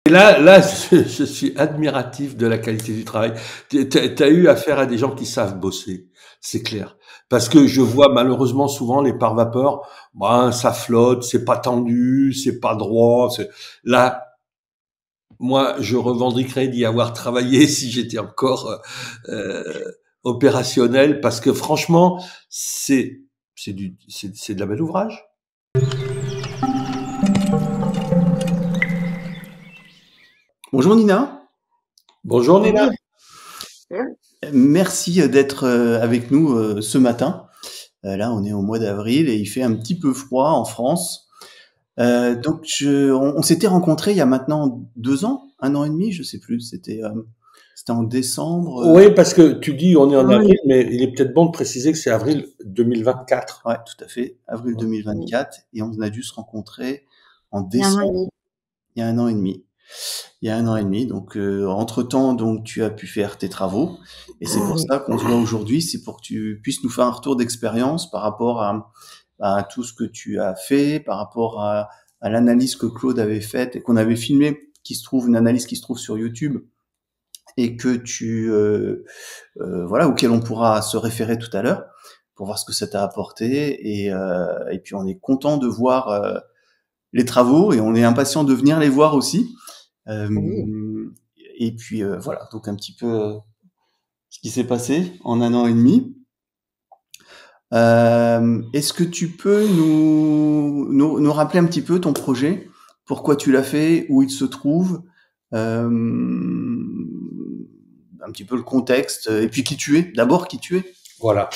Et là, je suis admiratif de la qualité du travail. Tu as eu affaire à des gens qui savent bosser, c'est clair. Parce que je vois malheureusement souvent les pare-vapeurs, ben, ça flotte, c'est pas tendu, c'est pas droit. Là, moi, je revendiquerais d'y avoir travaillé si j'étais encore opérationnel, parce que franchement, c'est de la belle ouvrage. Bonjour Nina. Bonjour Nina. Bonjour. Merci d'être avec nous ce matin. Là, on est au mois d'avril et il fait un petit peu froid en France. Donc, on s'était rencontrés il y a maintenant 2 ans, 1 an et demi, je sais plus. C'était en décembre. Oui, parce que tu dis on est en Oui, avril, mais il est peut-être bon de préciser que c'est avril 2024. Ouais, tout à fait, avril 2024. Et on a dû se rencontrer en il y a un an et décembre, demi. il y a 1 an et demi. Il y a 1 an et demi. Donc, entre-temps, donc, tu as pu faire tes travaux. Et c'est pour Oui. ça qu'on se voit aujourd'hui. C'est pour que tu puisses nous faire un retour d'expérience par rapport à tout ce que tu as fait, par rapport à l'analyse que Claude avait faite et qu'on avait filmé, une analyse qui se trouve sur YouTube et que voilà, auquel on pourra se référer tout à l'heure pour voir ce que ça t'a apporté. Et puis on est content de voir les travaux et on est impatient de venir les voir aussi. Oui. Et puis voilà, donc un petit peu ce qui s'est passé en 1 an et demi. Est-ce que tu peux nous rappeler un petit peu ton projet, pourquoi tu l'as fait, où il se trouve, un petit peu le contexte, et puis qui tu es, d'abord qui tu es. Voilà.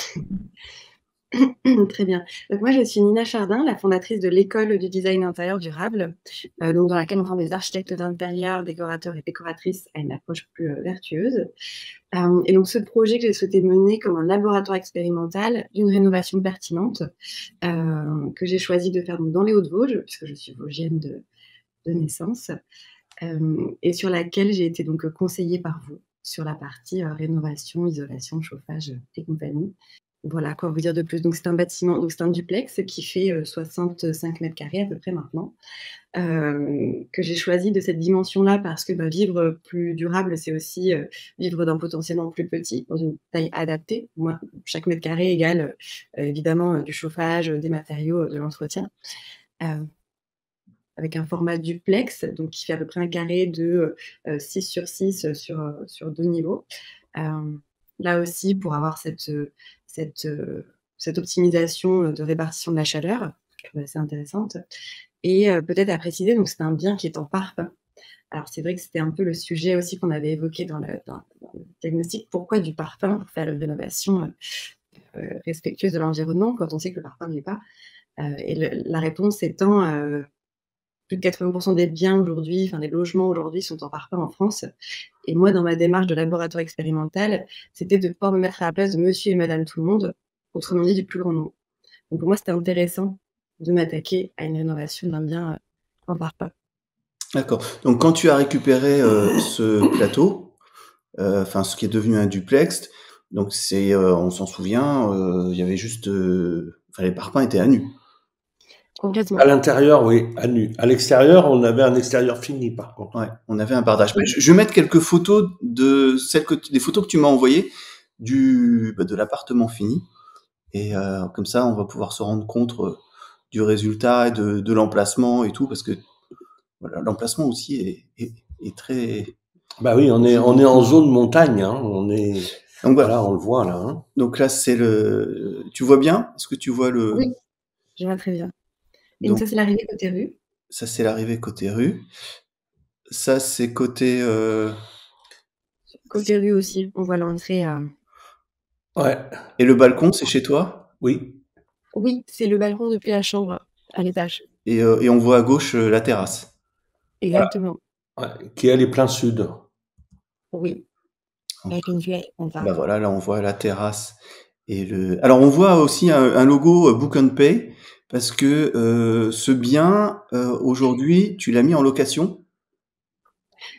Très bien. Donc moi, je suis Nina Chardin, la fondatrice de l'école du design intérieur durable, donc dans laquelle on forme des architectes d'intérieur, décorateurs et décoratrices à une approche plus vertueuse. Et donc ce projet que j'ai souhaité mener comme un laboratoire expérimental d'une rénovation pertinente, que j'ai choisi de faire donc dans les Hauts-de-Vosges, puisque je suis vosgienne de naissance, et sur laquelle j'ai été donc conseillée par vous sur la partie rénovation, isolation, chauffage et compagnie. Voilà, quoi vous dire de plus? Donc c'est un bâtiment, donc c'est un duplex qui fait 65 mètres carrés à peu près maintenant, que j'ai choisi de cette dimension-là parce que vivre plus durable, c'est aussi vivre d'un potentiellement plus petit, dans une taille adaptée. Moi, chaque mètre carré égale évidemment du chauffage, des matériaux, de l'entretien. Euh, Avec un format duplex, donc qui fait à peu près un carré de 6 sur 6 sur 2 niveaux. Là aussi, pour avoir cette, cette optimisation de répartition de la chaleur, je trouve assez intéressante. Et peut-être à préciser, donc c'est un bien qui est en parpaing. Alors c'est vrai que c'était un peu le sujet aussi qu'on avait évoqué dans le diagnostic. Pourquoi du parpaing pour faire une rénovation respectueuse de l'environnement quand on sait que le parpaing ne l'est pas? Et la réponse étant plus de 80% des biens aujourd'hui, enfin des logements aujourd'hui sont en parpaing en France. Et moi, dans ma démarche de laboratoire expérimental, c'était de pouvoir me mettre à la place de monsieur et madame tout le monde, autrement dit du plus grand nombre. Donc pour moi, c'était intéressant de m'attaquer à une rénovation d'un bien en parpaing. D'accord. Donc quand tu as récupéré ce plateau, enfin ce qui est devenu un duplex, donc on s'en souvient, il y avait juste, enfin les parpaings étaient à nu. Complètement. À l'intérieur, oui, à nu. À l'extérieur, on avait un extérieur fini, par contre. Ouais, on avait un bardage. Je vais mettre quelques photos des photos que tu m'as envoyées de l'appartement fini. Et comme ça, on va pouvoir se rendre compte du résultat et de l'emplacement et tout, parce que voilà, l'emplacement aussi est très. Bah oui, on est en zone montagne, hein. Donc voilà. Voilà, on le voit là. Hein. Donc là, tu vois bien? Est-ce que tu vois Oui, je vois très bien. Et donc Donc ça, c'est l'arrivée côté rue. ça, c'est l'arrivée côté rue. Ça, c'est côté. Côté rue aussi, on voit l'entrée. Ouais. Et le balcon, c'est chez toi? Oui. Oui, c'est le balcon depuis la chambre à l'étage. Et on voit à gauche la terrasse. Voilà. Exactement. Ouais. Qui est les pleins sud. Oui, avec une vue on va. Bah voilà, là on voit la terrasse Alors on voit aussi un logo Book and Pay parce que ce bien aujourd'hui tu l'as mis en location.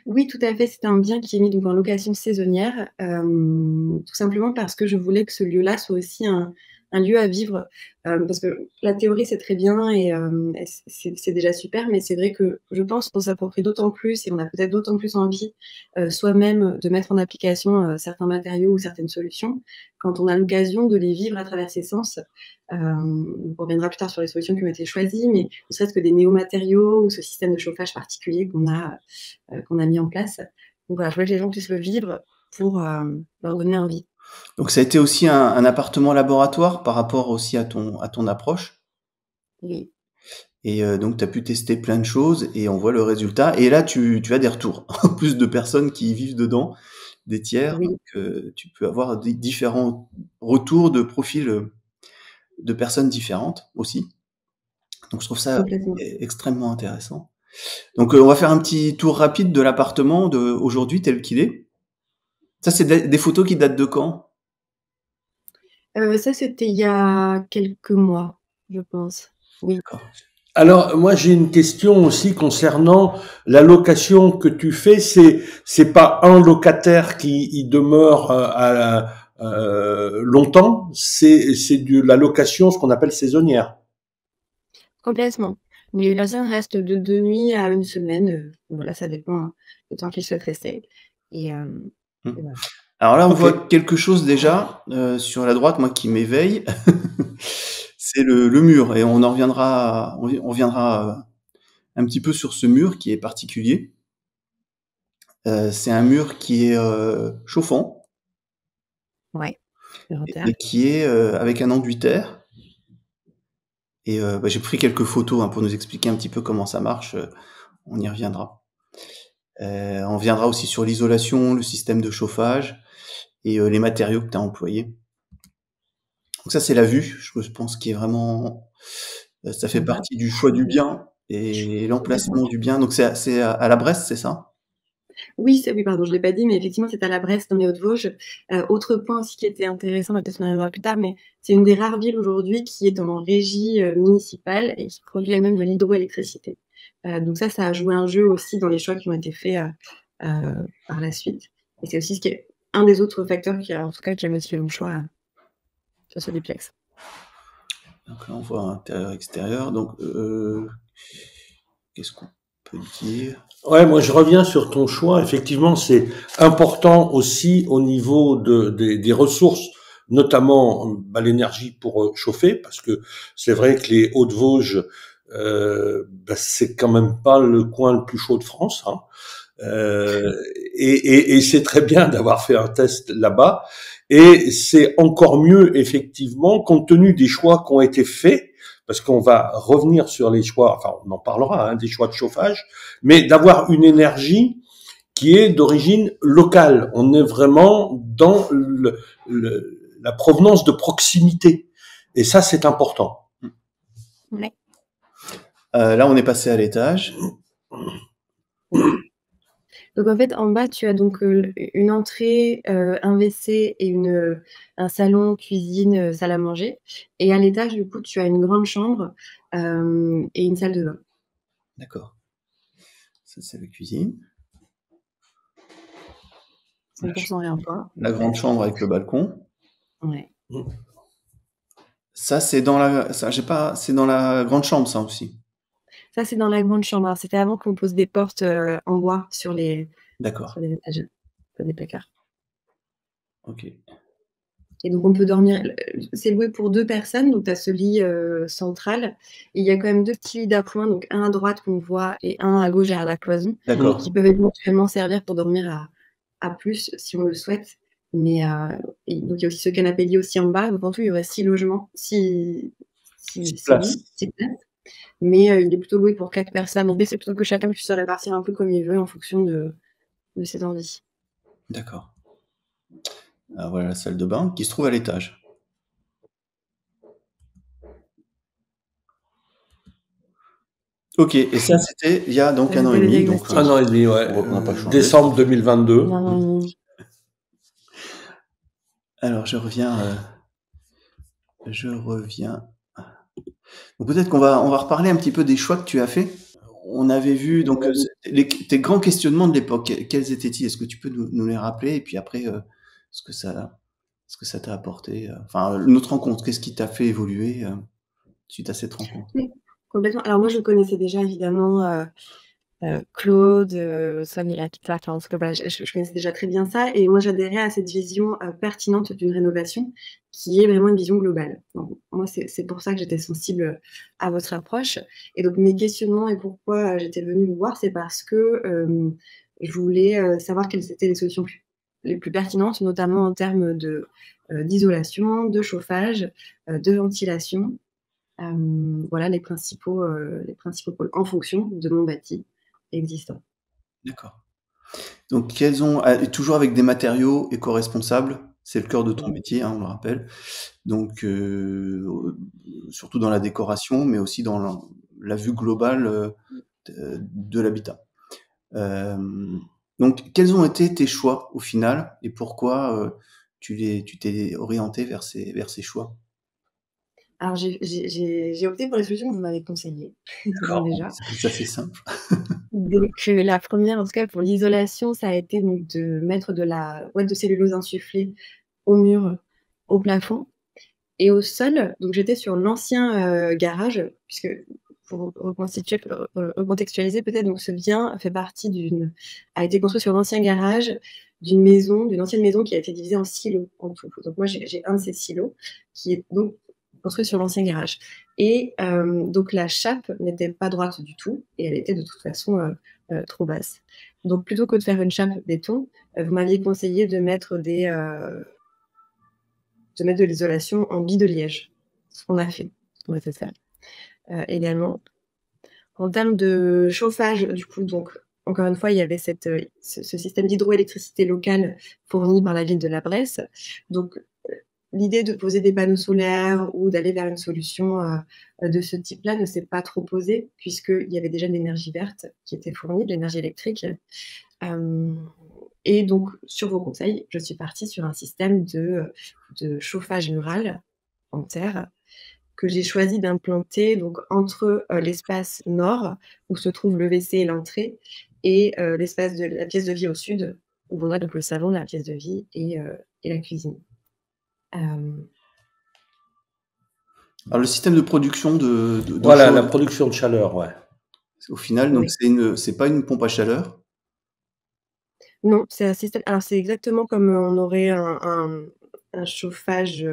Oui, tout à fait. C'est un bien qui est mis donc en location saisonnière, tout simplement parce que je voulais que ce lieu-là soit aussi un un lieu à vivre, parce que la théorie, c'est très bien et c'est déjà super, mais c'est vrai que je pense qu'on s'approprie d'autant plus et on a peut-être d'autant plus envie, soi-même de mettre en application, certains matériaux ou certaines solutions, quand on a l'occasion de les vivre à travers ses sens. On reviendra plus tard sur les solutions qui ont été choisies, mais ne serait-ce que des néomatériaux ou ce système de chauffage particulier qu'on a mis en place. Donc voilà, je voulais que les gens puissent le vivre pour, leur donner envie. Donc ça a été aussi un appartement laboratoire par rapport aussi à ton approche Oui, et donc tu as pu tester plein de choses et on voit le résultat et là tu as des retours. Plus de personnes qui vivent dedans, des tiers, oui, donc tu peux avoir des différents retours de profils, de personnes différentes aussi. Donc je trouve ça complètement. extrêmement intéressant. Donc on va faire un petit tour rapide de l'appartement d'aujourd'hui tel qu'il est. Ça c'est des photos qui datent de quand? Ça, c'était il y a quelques mois, je pense. Oui, D'accord. Alors, moi, j'ai une question aussi concernant la location que tu fais. C'est pas un locataire qui y demeure longtemps. C'est de la location, ce qu'on appelle saisonnière. complètement. Mais la personne reste de 2 nuits à 1 semaine, voilà, ça dépend, hein, du temps qu'il souhaite rester Mmh. et voilà. Alors là, on Ok. voit quelque chose déjà sur la droite, moi qui m'éveille. C'est le mur et on en reviendra, on reviendra un petit peu sur ce mur qui est particulier. C'est un mur qui est chauffant Ouais, et volontaire. qui est avec un enduit d'air. Et j'ai pris quelques photos pour nous expliquer un petit peu comment ça marche. On y reviendra. On reviendra aussi sur l'isolation, le système de chauffage et les matériaux que tu as employés. Donc ça, c'est la vue, je pense, qui est vraiment, ça fait Sympa. partie du choix du bien et Complètement. l'emplacement du bien. Donc c'est à la Bresse, c'est ça? Oui, pardon, je l'ai pas dit, mais effectivement, c'est à la Bresse, dans les Hauts-de-Vosges. Autre point aussi qui était intéressant, peut-être on y reviendra plus tard, mais c'est une des rares villes aujourd'hui qui est en régie, municipale et qui produit elle-même de l'hydroélectricité. Donc ça a joué un jeu aussi dans les choix qui ont été faits, par la suite et c'est aussi ce qui est un des autres facteurs qui a en tout cas qui a motivé mon choix, sur ce duplex. Donc là, on voit intérieur, extérieur. Donc, qu'est-ce qu'on peut dire? Ouais, moi je reviens sur ton choix. Effectivement, c'est important aussi au niveau des ressources, notamment l'énergie pour chauffer, parce que c'est vrai que les Hauts-de-Vosges, c'est quand même pas le coin le plus chaud de France, hein. Euh, et c'est très bien d'avoir fait un test là-bas. Et c'est encore mieux, effectivement, compte tenu des choix qui ont été faits, parce qu'on va revenir sur les choix, enfin on en parlera, hein, des choix de chauffage, mais d'avoir une énergie qui est d'origine locale. On est vraiment dans la provenance de proximité. Et ça, c'est important. Ouais. Là, on est passé à l'étage. Donc en fait, en bas, tu as donc, une entrée, un WC et un salon, cuisine, salle à manger et à l'étage, du coup, tu as une grande chambre, et une salle de bain. D'accord. Ça, c'est la cuisine. 100% réemploi. La grande chambre avec le balcon. Ouais. Ça, c'est dans c'est dans la grande chambre, ça aussi. Ça, c'est dans la grande chambre. Alors c'était avant qu'on pose des portes, en bois sur D'accord. les étagères, sur des placards Ok. et donc on peut dormir c'est loué pour 2 personnes, donc tu as ce lit, central et il y a quand même 2 petits lits d'appoint, donc un à droite qu'on voit et un à gauche derrière la cloison, qui D'accord. peuvent éventuellement servir pour dormir à plus si on le souhaite. Mais et donc il y a aussi ce canapé lit aussi en bas, donc en tout il y aurait 6 logements, 6 Place. lits, 6 places. Mais il est plutôt loué pour 4 personnes. L'idée c'est plutôt que chacun puisse se répartir un peu comme il veut en fonction de ses envies. D'accord. Alors voilà la salle de bain qui se trouve à l'étage. Ok. Et ça, c'était il y a donc Ça, un an c'était et le demi. Donc, diagnostic. Un an et demi, ouais. on voit qu'on n'a pas changé. Décembre 2022. Non. Alors, je reviens. Donc peut-être on va reparler un petit peu des choix que tu as fait. On avait vu donc tes grands questionnements de l'époque. Quels étaient-ils? Est-ce que tu peux nous les rappeler? Et puis après, ce que ça ce que ça t'a apporté, enfin, notre rencontre, qu'est-ce qui t'a fait évoluer suite à cette rencontre? Oui, complètement. Alors moi, je connaissais déjà évidemment, Claude, Samira Kittar, enfin, en tout cas, voilà, je connaissais déjà très bien ça et moi, j'adhérais à cette vision, pertinente d'une rénovation qui est vraiment une vision globale. Donc moi, c'est pour ça que j'étais sensible, à votre approche et donc mes questionnements et pourquoi, j'étais venue vous voir, c'est parce que, je voulais, savoir quelles étaient les solutions les plus pertinentes, notamment en termes de, d'isolation, de chauffage, de ventilation. Voilà les principaux pôles en fonction de mon bâti existant. D'accord. Donc quels ont toujours avec des matériaux éco-responsables, c'est le cœur de ton Mmh. métier, hein, on le rappelle. Donc surtout dans la décoration, mais aussi dans la vue globale, de l'habitat. Hem, donc quels ont été tes choix au final et pourquoi, tu t'es orienté vers ces choix? Alors j'ai opté pour les solutions que vous m'avez conseillées, donc D'accord, déjà. c'est plus assez simple. Donc la première, en tout cas pour l'isolation, ça a été donc de mettre de la ouate de cellulose insufflée au mur, au plafond et au sol. Donc j'étais sur l'ancien, garage puisque pour reconstituer, recontextualiser peut-être, donc ce bien fait partie a été construit sur l'ancien garage d'une ancienne maison qui a été divisée en silos en tout. Donc moi j'ai un de ces silos qui est donc construit sur l'ancien garage et donc la chape n'était pas droite du tout et elle était de toute façon, trop basse. Donc plutôt que de faire une chape béton, vous m'aviez conseillé de mettre de l'isolation en billes de liège. Ce qu'on a fait, on a fait ça, également. En termes de chauffage, du coup, donc encore une fois, il y avait ce système d'hydroélectricité locale fourni par la ville de La Bresse. Donc, l'idée de poser des panneaux solaires ou d'aller vers une solution, de ce type-là ne s'est pas trop posée puisqu'il y avait déjà de l'énergie verte qui était fournie, de l'énergie électrique. Hem Et donc sur vos conseils, je suis partie sur un système de chauffage mural en terre que j'ai choisi d'implanter donc entre, l'espace nord où se trouve le WC et l'entrée et l'espace de la pièce de vie au sud où on a donc le salon, la pièce de vie et la cuisine. Hem, Alors le système de production d'eau Voilà, la chaude, production de chaleur, ouais. au final, donc oui. c'est pas une pompe à chaleur? Non, c'est un système alors c'est exactement comme, on aurait un chauffage,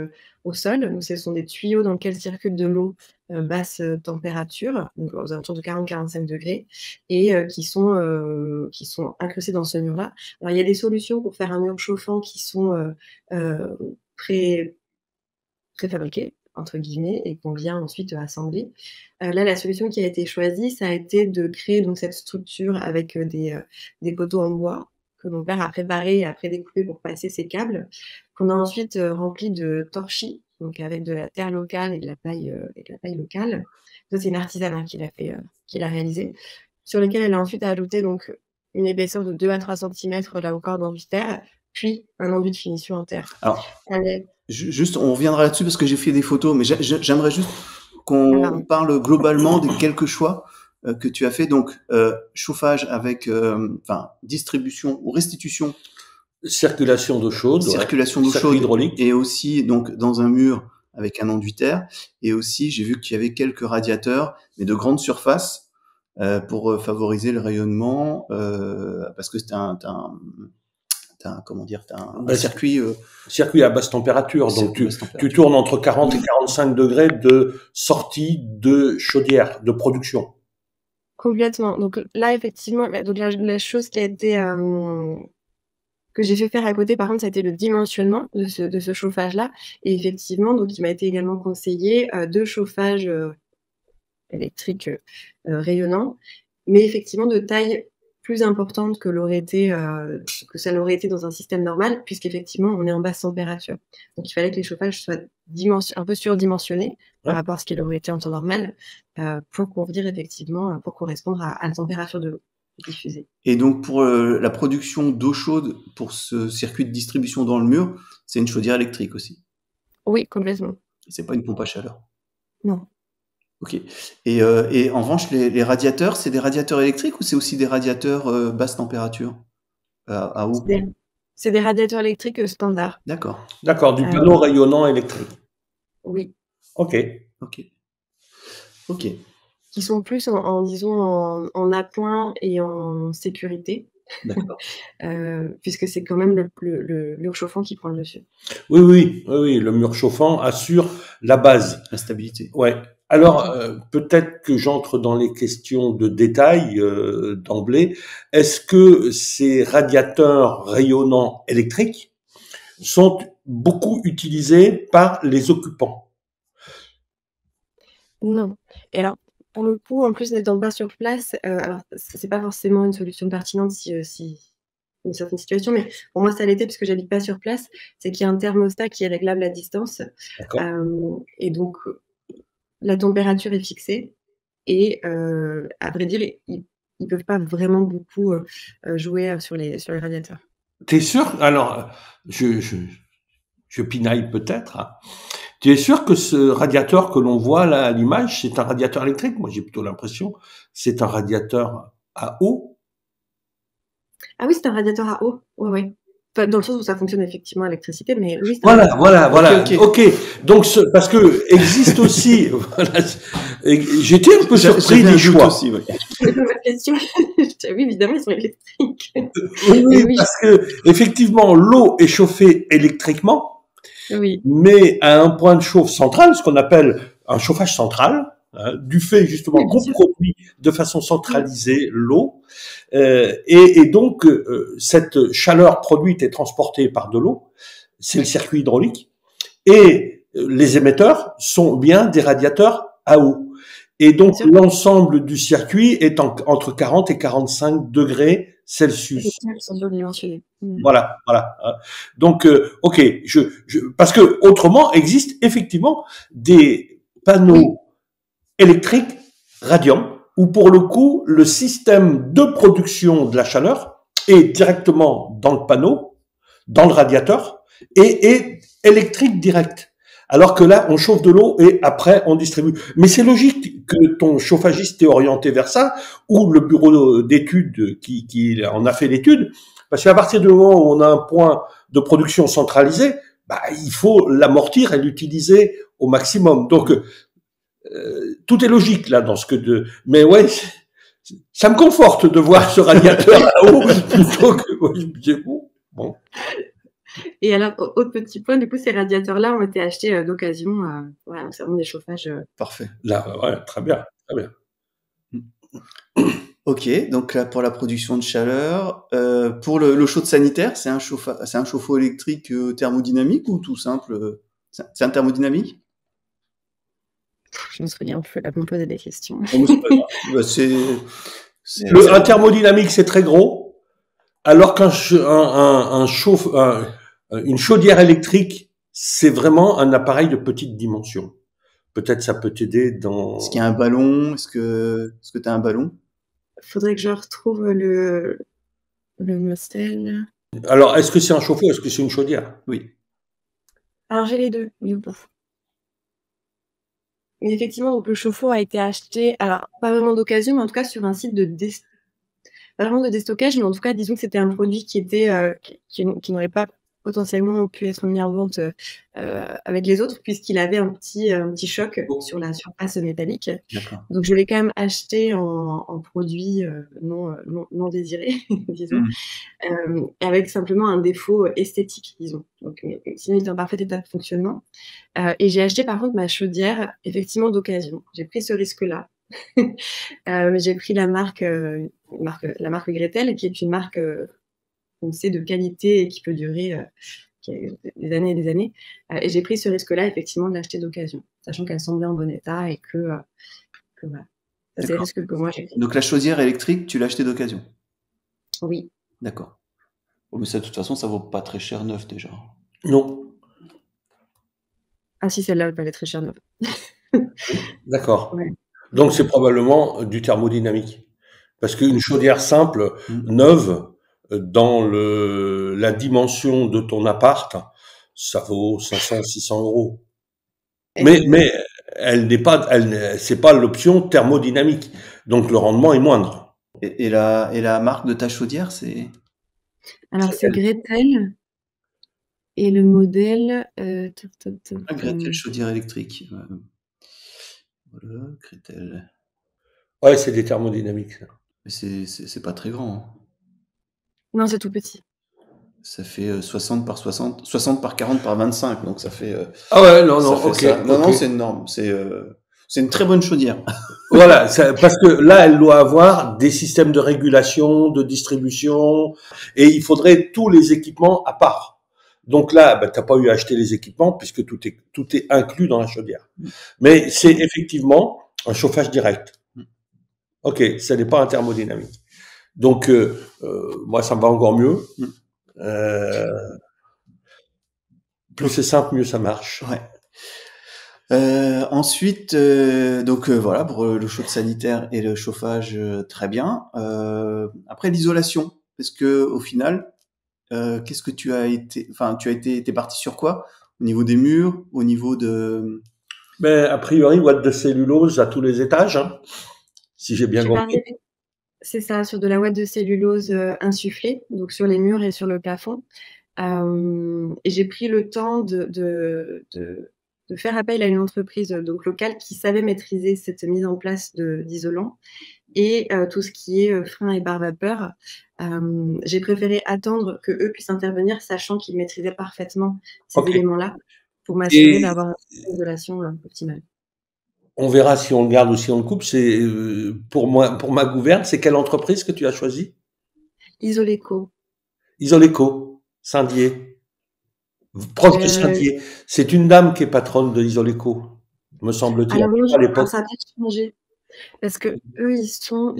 au sol. Donc ce sont des tuyaux dans lesquels circule de l'eau, basse, température, donc aux alentours de 40-45 degrés et qui sont incrustés dans ce mur-là. Alors il y a des solutions pour faire un mur chauffant qui sont, heu, pré «préfabriquées» entre guillemets et qu'on vient ensuite, assembler. Là, la solution qui a été choisie, ça a été de créer donc cette structure avec, des poteaux en bois que mon père a préparés et après découpés pour passer ces câbles, qu'on a ensuite, remplis de torchis, donc avec de la terre locale et de la paille locale. Ça, c'est une artisane, hein, qui l'a réalisé, sur lesquels elle a ensuite ajouté donc une épaisseur de 2 à 3 centimètres là encore d'enduit de terre, puis un enduit de finition en terre. Alors Elle juste, on reviendra là-dessus parce que j'ai fait des photos, mais j'aimerais juste qu'on alors parle globalement des quelques choix que tu as fait. Donc, chauffage avec, enfin, distribution ou restitution, Circulation d'eau chaude, ouais. circulation d'eau Circuit chaude hydraulique. et aussi donc dans un mur avec un enduit terre. Et aussi, j'ai vu qu'il y avait quelques radiateurs, mais de grande surface, pour favoriser le rayonnement, parce que comment dire, t'as un Bah, circuit circuit à basse température, donc basse tu température. tournes entre 40 et 45 degrés de sortie de chaudière, de production. complètement. Donc là, effectivement, bah, donc la chose qui a été, que j'ai fait faire à côté, par contre, ça a été le dimensionnement de ce chauffage-là et effectivement, donc il m'a été également conseillé, 2 chauffages, électriques, rayonnants, mais effectivement de taille plus importante que ça l'aurait été dans un système normal, puisqu'effectivement, on est en basse température. Donc il fallait que les chauffages soient un peu surdimensionnés par Ouais. rapport à ce qu'il aurait été en temps normal, pour convenir effectivement, pour correspondre à la température de l'eau diffusée. Et donc pour, la production d'eau chaude pour ce circuit de distribution dans le mur, c'est une chaudière électrique aussi? Oui, complètement. C'est pas une pompe à chaleur? Non. OK. Et en revanche, les radiateurs, c'est des radiateurs électriques ou c'est aussi des radiateurs, basse température? À C'est eau? des C'est des radiateurs électriques standards. D'accord. D'accord, du panneau rayonnant électrique. Oui. Ok. Qui sont plus disons, en appoint et en sécurité. D'accord. Puisque c'est quand même le mur chauffant qui prend le dessus. Oui, le mur chauffant assure la base. La stabilité. Ouais. Alors, peut-être que j'entre dans les questions de détail d'emblée. Est-ce que ces radiateurs rayonnants électriques sont beaucoup utilisés par les occupants? Non. Et alors, pour le coup, en plus n'étant pas sur place, alors c'est pas forcément une solution pertinente si dans certaines situations, mais pour moi ça l'était puisque j'habite pas sur place, c'est qu'il y a un thermostat qui est réglable à distance. D'accord. Et donc la température est fixée et à vrai dire, ils peuvent pas vraiment beaucoup jouer sur les radiateurs. T'es sûr? Alors, je pinaille peut-être, hein. Tu es sûr que ce radiateur que l'on voit là à l'image, c'est un radiateur électrique? Moi, j'ai plutôt l'impression c'est un radiateur à eau. Ah oui, c'est un radiateur à eau. Ouais. Enfin, dans le sens où ça fonctionne effectivement à l'électricité, mais oui, c'est Voilà. Ok. Donc, parce que existe aussi, voilà, j'étais un peu surpris des choix. Aussi, ouais. Ma question. Oui, évidemment, ils sont électriques. Oui, parce que effectivement, l'eau est chauffée électriquement. Oui. Mais à un point de chauffe central, ce qu'on appelle un chauffage central, hein, du fait justement qu'on produit de façon centralisée l'eau, et donc cette chaleur produite et transportée par de l'eau, c'est le circuit hydraulique, et les émetteurs sont bien des radiateurs à eau. Et donc l'ensemble du circuit est entre 40 et 45 degrés Celsius. Voilà. Donc, ok, parce que autrement existe effectivement des panneaux électriques radiants où pour le coup le système de production de la chaleur est directement dans le panneau, dans le radiateur et est électrique direct. Alors que là, on chauffe de l'eau et après, on distribue. Mais c'est logique que ton chauffagiste est orienté vers ça, ou le bureau d'études qui en a fait l'étude, parce qu'à partir du moment où on a un point de production centralisé, il faut l'amortir et l'utiliser au maximum. Donc, tout est logique là dans ce que mais ouais, ça me conforte de voir ce radiateur à eau plutôt que je me disais, bon. Et alors, autre petit point, du coup, ces radiateurs-là ont été achetés d'occasion. Voilà, c'est vraiment des chauffages. Parfait. Là, ouais, très bien. Ok, donc là pour la production de chaleur, pour l'eau chaude sanitaire, c'est un chauffe-eau électrique thermodynamique ou tout simple? C'est un thermodynamique? Je me souviens plus, là, pour me poser des questions. Un thermodynamique, c'est très gros, alors une chaudière électrique, c'est vraiment un appareil de petite dimension. Peut-être ça peut t'aider dans... Est-ce qu'il y a un ballon? Est-ce que tu as un ballon? Faudrait que je retrouve le modèle. Alors, est-ce que c'est un chauffe-eau? Est-ce que c'est une chaudière? Oui. Alors, j'ai les deux. Mais effectivement, donc le chauffe-eau a été acheté, alors pas vraiment d'occasion, mais en tout cas sur un site pas vraiment de déstockage, mais en tout cas, disons que c'était un produit qui était qui n'aurait pas potentiellement pu être mis en vente avec les autres, puisqu'il avait un petit choc sur la surface métallique. D'accord. Donc je l'ai quand même acheté en produit non désiré, disons, avec simplement un défaut esthétique, disons. Donc sinon il était en parfait état de fonctionnement. Et j'ai acheté par contre ma chaudière effectivement d'occasion. J'ai pris ce risque-là. J'ai pris la marque Gretel, qui est une marque on sait de qualité et qui peut durer des années et des années. Et j'ai pris ce risque-là effectivement de l'acheter d'occasion, sachant qu'elle semblait en bon état et que voilà. Ça, c'est le risque que moi j'ai pris. Donc la chaudière électrique, tu l'as achetée d'occasion? Oui. D'accord. Oh, mais ça, de toute façon, ça vaut pas très cher neuf déjà. Non. Ah si, celle-là, elle valait très cher neuf. D'accord. Ouais. Donc c'est probablement du thermodynamique. Parce qu'une chaudière simple, neuve, dans la dimension de ton appart, ça vaut 500, 600 euros. Mais c'est pas l'option thermodynamique. Donc le rendement est moindre. Et la marque de ta chaudière, c'est? Alors c'est Gretel et le modèle, Ah, Gretel chaudière électrique. Voilà, Gretel. Ouais, c'est des thermodynamiques, ça. Mais c'est pas très grand, hein. Non, c'est tout petit. Ça fait 60 par 60, 60 par 40 par 25, donc ça fait Ah ouais, non, ça non, fait ok, ça. Non, ok. non, c'est énorme. C'est une très bonne chaudière. Voilà, parce que là, elle doit avoir des systèmes de régulation, de distribution, et il faudrait tous les équipements à part. Donc là, bah, t'as pas eu à acheter les équipements puisque tout est inclus dans la chaudière. Mais c'est effectivement un chauffage direct. Ok, ça n'est pas un thermodynamique. Donc moi, ça me va encore mieux. Euh, plus c'est simple, mieux ça marche. Ouais. Ensuite, voilà pour le chaud sanitaire et le chauffage, très bien. Après l'isolation, parce que au final, qu'est-ce que tu as été, enfin t'es parti sur quoi? Au niveau des murs, au niveau de. Mais a priori, ouate de cellulose à tous les étages, hein, si j'ai bien Je suis compris. partie, c'est ça, sur de la ouate de cellulose, insufflée, donc sur les murs et sur le plafond. Et j'ai pris le temps de faire appel à une entreprise, donc locale qui savait maîtriser cette mise en place d'isolant et tout ce qui est, frein et barre vapeur. J'ai préféré attendre qu'eux puissent intervenir, sachant qu'ils maîtrisaient parfaitement ces Ok. éléments-là, pour m'assurer Et d'avoir une isolation, optimale. on verra si on le garde ou si on le coupe. C'est pour moi, pour ma gouverne, c'est quelle entreprise que tu as choisi? Isoléco. Isoléco, Saint-Dié, proche de Heu, Saint-Dié. C'est une dame qui est patronne de Isoléco, me semble-t-il, en alors tout moi, cas à alors l'époque. ça a peut-être changé parce qu'eux, ils sont,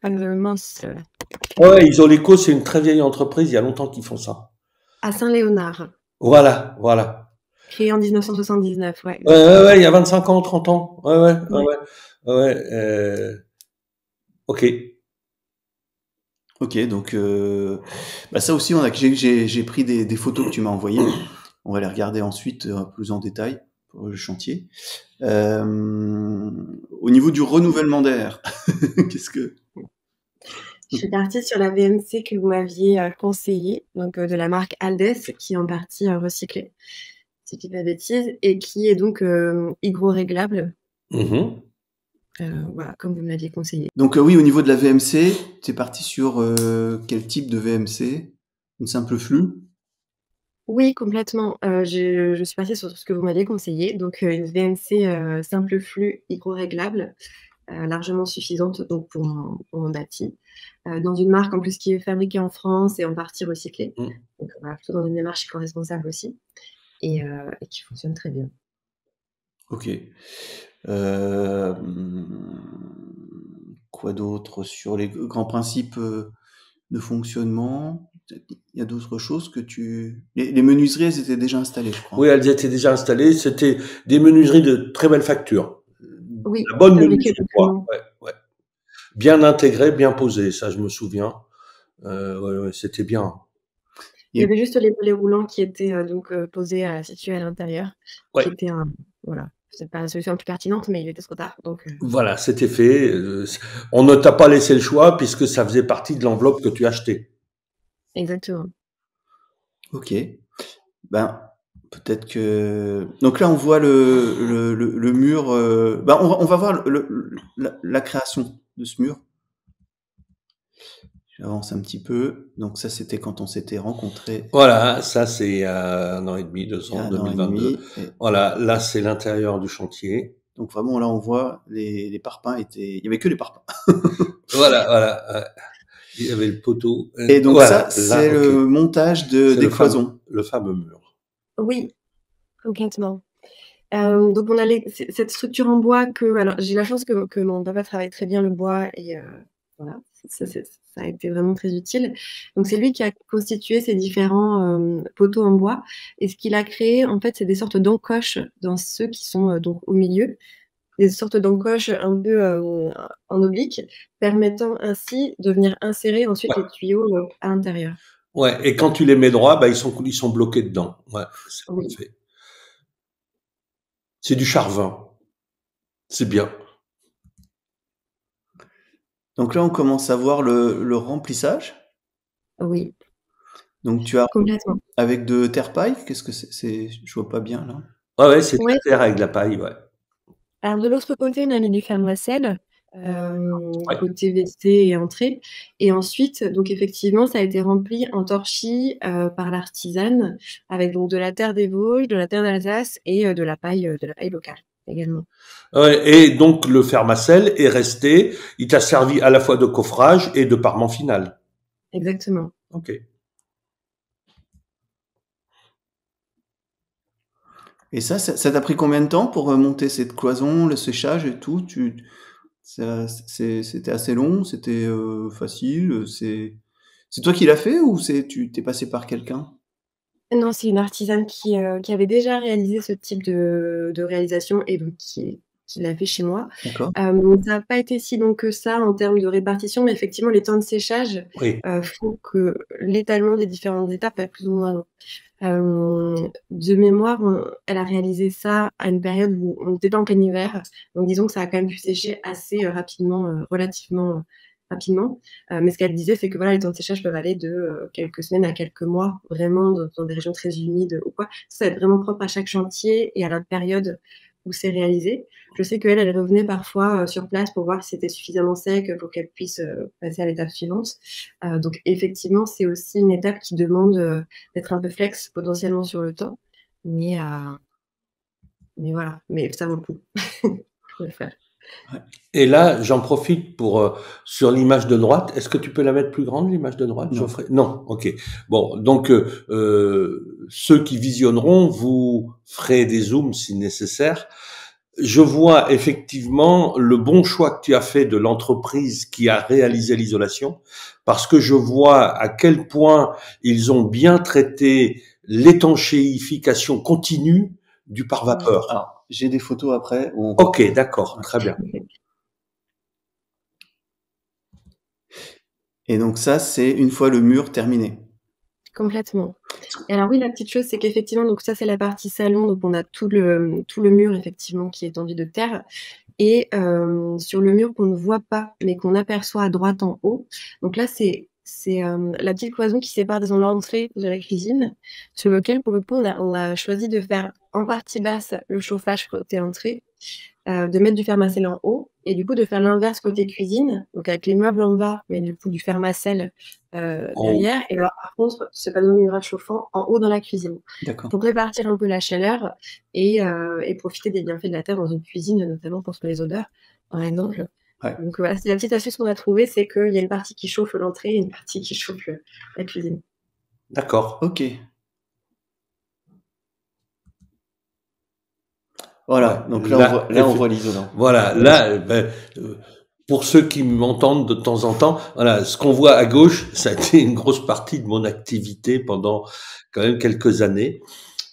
mince, Ouais, Isoléco, c'est une très vieille entreprise. Il y a longtemps qu'ils font ça. à Saint-Léonard, Voilà, voilà. créé en 1979, ouais, Ouais, ouais, exactement. ouais, il y a 25 ans, 30 ans. Ouais, ouais, ouais, Ouais. ouais. Ouais, ok. Ok, donc ça aussi, j'ai pris des photos que tu m'as envoyées. On va les regarder ensuite plus en détail pour le chantier. Au niveau du renouvellement d'air, qu'est-ce que. Je suis partie sur la VMC que vous m'aviez, conseillée, donc de la marque Aldes, qui est en partie, recyclée, si je dis pas de bêtises et qui est donc, hygroréglable, Mhm. voilà, comme vous me l'aviez conseillé. Donc oui, au niveau de la VMC, tu es parti sur quel type de VMC? Une simple flux? Oui, complètement, je suis partie sur ce que vous m'aviez conseillé, donc une VMC, simple flux hygroréglable, largement suffisante donc pour mon bâti, dans une marque en plus qui est fabriquée en France et en partie recyclée. Mm. Donc voilà, plutôt dans une démarche éco-responsable aussi et qui fonctionne très bien. Ok. Euh, Quoi d'autre sur les grands principes de fonctionnement? Il y a d'autres choses que tu. Les menuiseries, elles étaient déjà installées, je Oui, crois. elles étaient déjà installées. C'était des menuiseries de très belle facture. Oui, La bonne fabriquée menuiserie, quoi. localement. Ouais, ouais. Bien intégrée, bien posée, ça je me souviens. Ouais, ouais, c'était bien. Il y Et, avait juste les volets roulants qui étaient, donc posés, situés à l'intérieur, qui Ouais, étaient un voilà, c'est pas la solution la plus pertinente, mais il était trop tard, donc voilà, c'était fait. On ne t'a pas laissé le choix puisque ça faisait partie de l'enveloppe que tu achetais. exactement. ok. Ben, peut-être que. Donc là, on voit le mur. On va voir la création de ce mur. J'avance un petit peu. Donc ça, c'était quand on s'était rencontrés Voilà, ça c'est il y a 1 an et demi, il 2 y a ans, un an et 2022. demi. Et Voilà, là c'est l'intérieur du chantier. donc vraiment, là, on voit les parpaings étaient. Il y avait que les parpaings. Voilà, voilà. Il y avait le poteau. Et donc ça, Voilà, là, c'est ok. le montage C'est des cloisons. le fameux mur. Oui, complètement. Donc on a cette structure en bois que alors j'ai la chance que mon papa travaille très bien le bois et voilà, ça a été vraiment très utile. Donc c'est lui qui a constitué ces différents, poteaux en bois et ce qu'il a créé, en fait, c'est des sortes d'encoches dans ceux qui sont, donc au milieu, des sortes d'encoches un peu, en oblique, permettant ainsi de venir insérer ensuite les tuyaux, à l'intérieur. Ouais, et quand tu les mets droits, bah ils sont bloqués dedans. Ouais, c'est Oui. parfait. C'est du Charvin. C'est bien. Donc là, on commence à voir le remplissage. Oui, Donc tu as complètement. avec de terre-paille? Qu'est-ce que c'est? Je vois pas bien là. Ouais, c'est de Ouais. la terre avec de la paille, ouais. Alors de l'autre côté, on a mis du Fermacell, Ouais. côté WC et entrée et ensuite, donc effectivement, ça a été rempli en torchis, par l'artisane avec donc de la terre des Vosges, de la terre d'Alsace et de la paille locale également. Ouais, et donc le Fermacell est resté, il t'a servi à la fois de coffrage et de parement final. Exactement. Ok. Et ça t'a pris combien de temps pour monter cette cloison, le séchage et tout? C'était assez long, c'était facile, c'est toi qui l'as fait ou tu t'es passé par quelqu'un? Non, c'est une artisane qui avait déjà réalisé ce type de réalisation et donc qui l'a fait chez moi. D'accord. Donc ça n'a pas été si long que ça en termes de répartition, mais effectivement les temps de séchage, Oui. font que l'étalement des différentes étapes est plus ou moins long. De mémoire, elle a réalisé ça à une période où on était pas en plein hiver, donc disons que ça a quand même pu sécher assez, rapidement, relativement, rapidement. Mais ce qu'elle disait, c'est que voilà, les temps de séchage peuvent aller de, quelques semaines à quelques mois, vraiment dans des régions très humides ou quoi. Ça va être vraiment propre à chaque chantier et à la période où c'est réalisé. Je sais qu'elle, elle revenait parfois, sur place pour voir si c'était suffisamment sec, pour qu'elle puisse, passer à l'étape suivante. Donc effectivement, c'est aussi une étape qui demande, d'être un peu flex potentiellement sur le temps, mais heu, mais voilà, mais ça vaut le coup. Faut le faire. Ouais. Et là, j'en profite pour sur l'image de droite. Est-ce que tu peux la mettre plus grande, l'image de droite, Non. Geoffrey? Non. Ok. Bon, donc ceux qui visionneront, vous ferez des zooms si nécessaire. Je vois effectivement le bon choix que tu as fait de l'entreprise qui a réalisé l'isolation, parce que je vois à quel point ils ont bien traité l'étanchéification continue du Ouais. pare-vapeur. Alors, j'ai des photos après où on voit. Ok, d'accord, Ouais. très bien. Et donc ça, c'est une fois le mur terminé. Complètement. Et alors oui, la petite chose, c'est qu'effectivement, donc ça, c'est la partie salon, donc on a tout le mur effectivement qui est enduit de terre et sur le mur qu'on ne voit pas, mais qu'on aperçoit à droite en haut, donc là, c'est la petite cloison qui sépare disons l'entrée de la cuisine, sur lequel pour le coup, on a choisi de faire en partie basse le chauffage côté entrée, de mettre du Fermacell en haut et du coup de faire l'inverse côté cuisine, donc avec les meubles en bas, mais du coup du Fermacell, En derrière et alors par contre ce panneau mural chauffant en haut dans la cuisine. D'accord. Pour répartir un peu la chaleur et profiter des bienfaits de la terre dans une cuisine, notamment pour les odeurs, par exemple. Ouais. Donc voilà, c'est la petite astuce qu'on a trouvée, c'est qu'il y a une partie qui chauffe l'entrée et une partie qui chauffe, la cuisine. D'accord. Ok. Ouais. Voilà. Donc Là, là, on voit l'isolant. voilà. Là, pour ceux qui m'entendent de temps en temps, voilà, ce qu'on voit à gauche, ça a été une grosse partie de mon activité pendant quand même quelques années.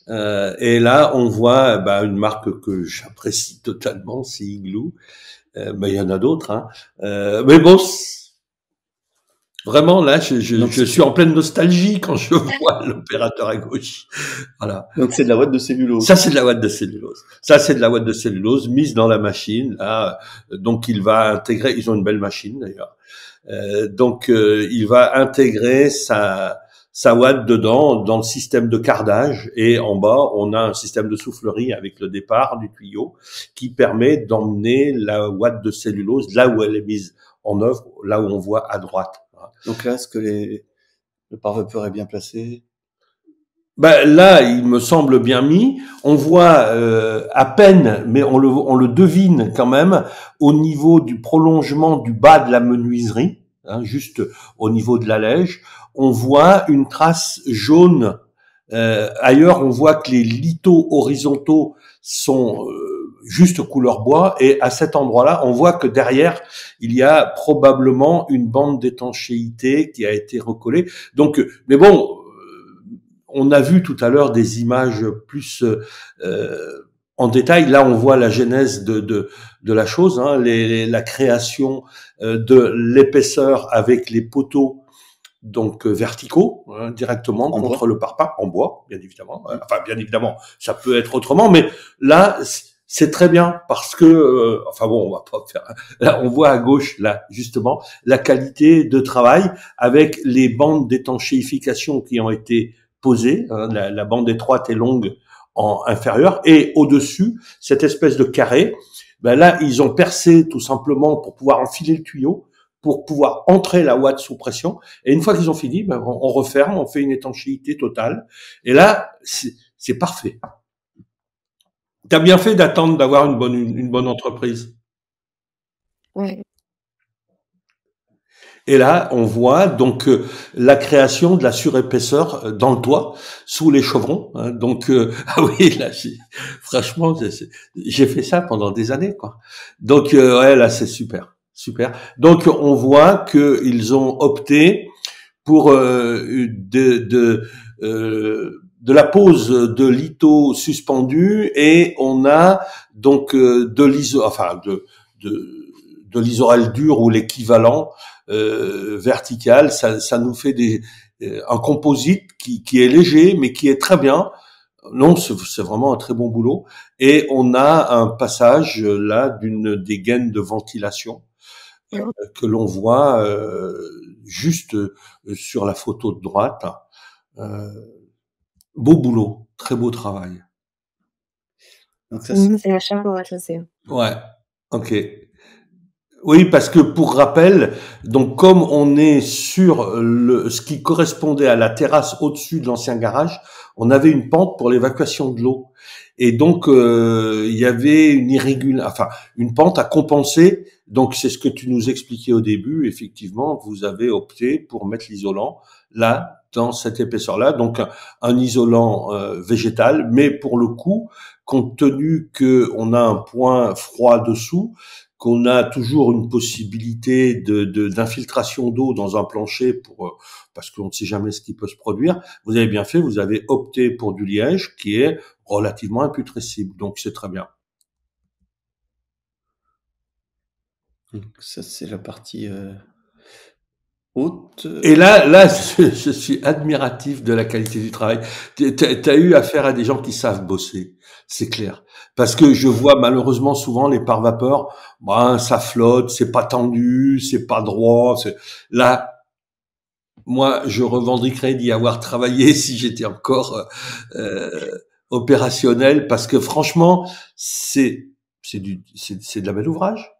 Et là, on voit une marque que j'apprécie totalement, c'est Igloo. Mais il y en a d'autres. Hein. Mais bon, vraiment, là, je suis en pleine nostalgie quand je vois l'opérateur à gauche. Voilà. Donc c'est de la ouate de cellulose. Ça, c'est de la ouate de cellulose. Ça, c'est de la ouate de cellulose mise dans la machine. Là, donc, il va intégrer. Ils ont une belle machine d'ailleurs. Il va intégrer sa ouate dedans dans le système de cardage et en bas, on a un système de soufflerie avec le départ du tuyau qui permet d'emmener la ouate de cellulose là où elle est mise en œuvre, là où on voit à droite. Donc là, est-ce que le pare-vapeur est bien placé? Là, il me semble bien mis. On voit à peine, mais on le devine quand même au niveau du prolongement du bas de la menuiserie, hein, juste au niveau de la lège. On voit une trace jaune. Ailleurs, on voit que les lithos horizontaux sont juste couleur bois, et à cet endroit-là, on voit que derrière, il y a probablement une bande d'étanchéité qui a été recollée. Donc, mais bon. On a vu tout à l'heure des images plus en détail. Là, on voit la genèse de la chose, hein, la création de l'épaisseur avec les poteaux donc verticaux hein, directement contre le parpaing en bois, bien évidemment. Enfin, bien évidemment, ça peut être autrement, mais là, C'est très bien parce que, enfin bon, on va pas faire. Là, on voit à gauche, là, justement, la qualité de travail avec les bandes d'étanchéification qui ont été posées. Hein, la bande étroite et longue en inférieure et au-dessus, cette espèce de carré. Ben là, ils ont percé tout simplement pour pouvoir enfiler le tuyau, pour pouvoir entrer la ouate sous pression. Et une fois qu'ils ont fini, ben, on referme, on fait une étanchéité totale. Et là, c'est parfait. T'as bien fait d'attendre d'avoir une bonne entreprise. Ouais. Et là, on voit donc la création de la surépaisseur dans le toit, sous les chevrons. Hein, donc, ah oui, là, franchement, j'ai fait ça pendant des années, quoi. Donc, ouais, là, c'est super, super. Donc, on voit que ils ont opté pour de la pose de litho suspendu et on a donc de l'isoral dur ou l'équivalent vertical. Ça nous fait un composite qui est léger mais qui est très bien. Non, c'est vraiment un très bon boulot. Et on a un passage là des gaines de ventilation que l'on voit juste sur la photo de droite. Beau boulot, très beau travail. Donc ça, C'est la charge au rez-de-chaussée. Ouais, ok. Oui, parce que pour rappel, donc comme on est sur ce qui correspondait à la terrasse au-dessus de l'ancien garage, on avait une pente pour l'évacuation de l'eau. Et donc il y avait une pente à compenser. Donc c'est ce que tu nous expliquais au début. Effectivement, vous avez opté pour mettre l'isolant là dans cette épaisseur-là, donc un isolant végétal, mais pour le coup, compte tenu que on a un point froid dessous, qu'on a toujours une possibilité d'infiltration d'eau dans un plancher parce qu'on ne sait jamais ce qui peut se produire. Vous avez bien fait, vous avez opté pour du liège qui est relativement imputrescible, donc c'est très bien. Donc ça c'est la partie haute. Et là, je suis admiratif de la qualité du travail. T'as eu affaire à des gens qui savent bosser, c'est clair. Parce que je vois malheureusement souvent les pare-vapeurs, ça flotte, c'est pas tendu, c'est pas droit. Là, moi, je revendiquerais d'y avoir travaillé si j'étais encore opérationnel, parce que franchement, c'est de la belle ouvrage.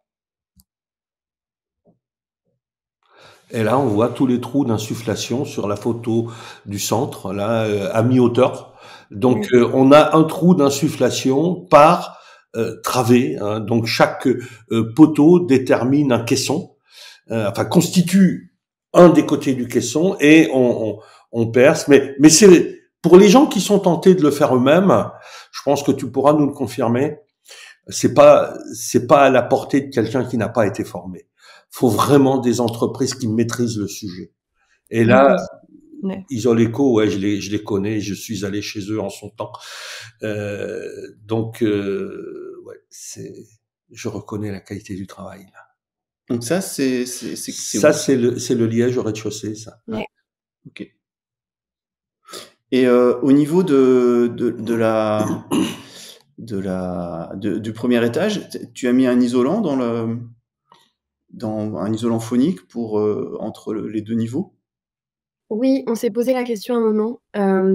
Et là, on voit tous les trous d'insufflation sur la photo du centre, là, à mi-hauteur. Donc, on a un trou d'insufflation par travée. Hein. Donc, chaque poteau détermine un caisson, constitue un des côtés du caisson et on perce. Mais c'est pour les gens qui sont tentés de le faire eux-mêmes, je pense que tu pourras nous le confirmer. C'est pas à la portée de quelqu'un qui n'a pas été formé. Faut vraiment des entreprises qui maîtrisent le sujet. Et là, Isoleco, ouais, je les connais, je suis allé chez eux en son temps. Donc, je reconnais la qualité du travail, là. Donc ça, c'est le liège au rez-de-chaussée, ça. Ouais. Ok. Et au niveau du premier étage, tu as mis un isolant dans un isolant phonique pour entre les deux niveaux? Oui, on s'est posé la question un moment,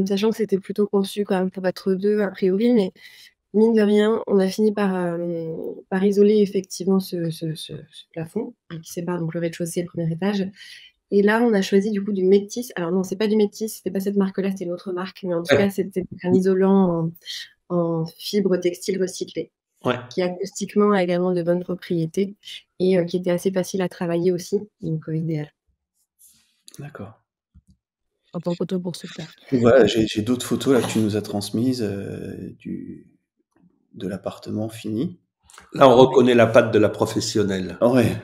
sachant que c'était plutôt conçu quand même pour être 2 a priori, mais mine de rien, on a fini par isoler effectivement ce plafond qui sépare donc le rez-de-chaussée et le premier étage. Et là, on a choisi du coup du Métis. Alors non, c'est pas du Métis, c'était pas cette marque-là, c'était une autre marque, mais en tout cas, c'était un isolant en fibre textile recyclée, qui acoustiquement a également de bonnes propriétés et qui était assez facile à travailler aussi, donc idéal. D'accord. En tant qu'autoconstructeur. Voilà, j'ai d'autres photos là que tu nous as transmises de l'appartement fini. Là, on reconnaît la patte de la professionnelle. Ouais,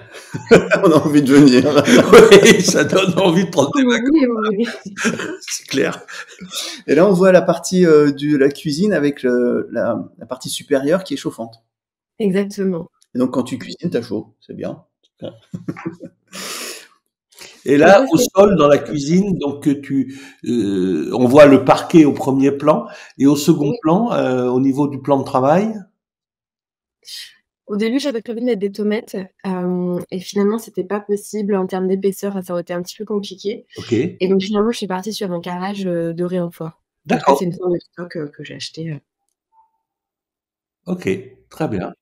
on a envie de venir. Oui, ça donne envie de prendre des vacances. C'est clair. Et là, on voit la partie de la cuisine avec la partie supérieure qui est chauffante. Exactement. Et donc, quand tu cuisines, t'as chaud, c'est bien. Et là, au sol, dans la cuisine, donc on voit le parquet au premier plan et au second plan, au niveau du plan de travail. Au début, j'avais prévu de mettre des tomates, et finalement, c'était pas possible en termes d'épaisseur, ça aurait été un petit peu compliqué OK. et donc finalement, je suis partie sur un carrelage, de réemploi. Après, D'accord. c'est une forme de stock, que j'ai acheté, OK. Très bien.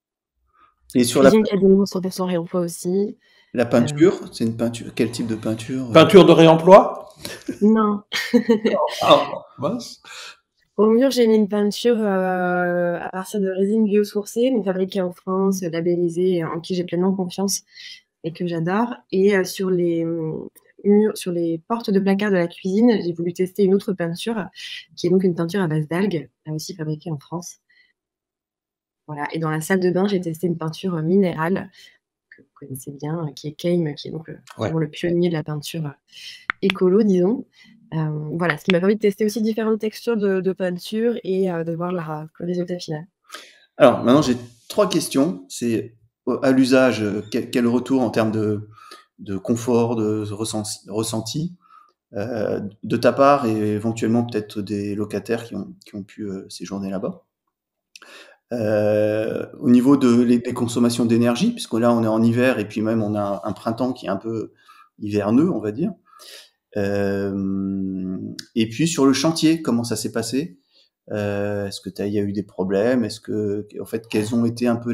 Et sur cuisine cabinet 100% réemploi aussi, la heu, peinture, c'est une peinture, quel type de peinture? Peinture de réemploi? non. Ah, mince. Au mur, j'ai mis une peinture, à partir de résine biosourcée, donc fabriquée en France, labellisée, en qui j'ai pleinement confiance et que j'adore et sur les, murs sur les portes de placard de la cuisine, j'ai voulu tester une autre peinture, qui est donc une peinture à base d'algues, là aussi fabriquée en France. Voilà et dans la salle de bain, j'ai testé une peinture, minérale que vous connaissez bien, qui est Kame, qui est donc, Ouais. vraiment le pionnier de la peinture, écolo, disons. Voilà, ce qui m'a permis de tester aussi différentes textures de peinture et de voir le résultat final. Alors maintenant, j'ai 3 questions. C'est, à l'usage, quel retour en termes de confort, de ressenti, de ta part et éventuellement peut-être des locataires qui ont pu, séjourner là-bas? Au niveau des consommations d'énergie, puisque là, on est en hiver et puis même on a un printemps qui est un peu hiverneux, on va dire. Et puis sur le chantier, comment ça s'est passé? Est-ce que il y a eu des problèmes? En fait, quelles ont été un peu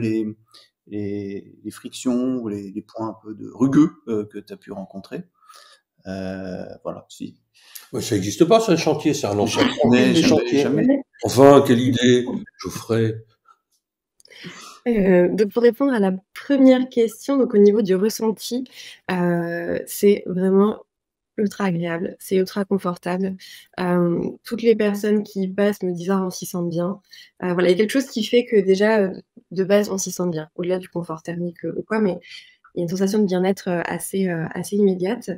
les frictions ou les points un peu de rugueux que tu as pu rencontrer? Voilà, si. Ouais, ça existe pas, ce chantier, c'est un emploi tranquille, Jamais, les jamais, chantiers. jamais. Enfin, quelle idée, je ferai. Donc pour répondre à la première question, donc au niveau du ressenti, c'est vraiment ultra agréable, c'est ultra confortable. Toutes les personnes qui y passent me disent: «Ah, on s'y sent bien». Voilà, il y a quelque chose qui fait que déjà, de base, on s'y sent bien, au-delà du confort thermique, ou quoi, mais il y a une sensation de bien-être, assez immédiate.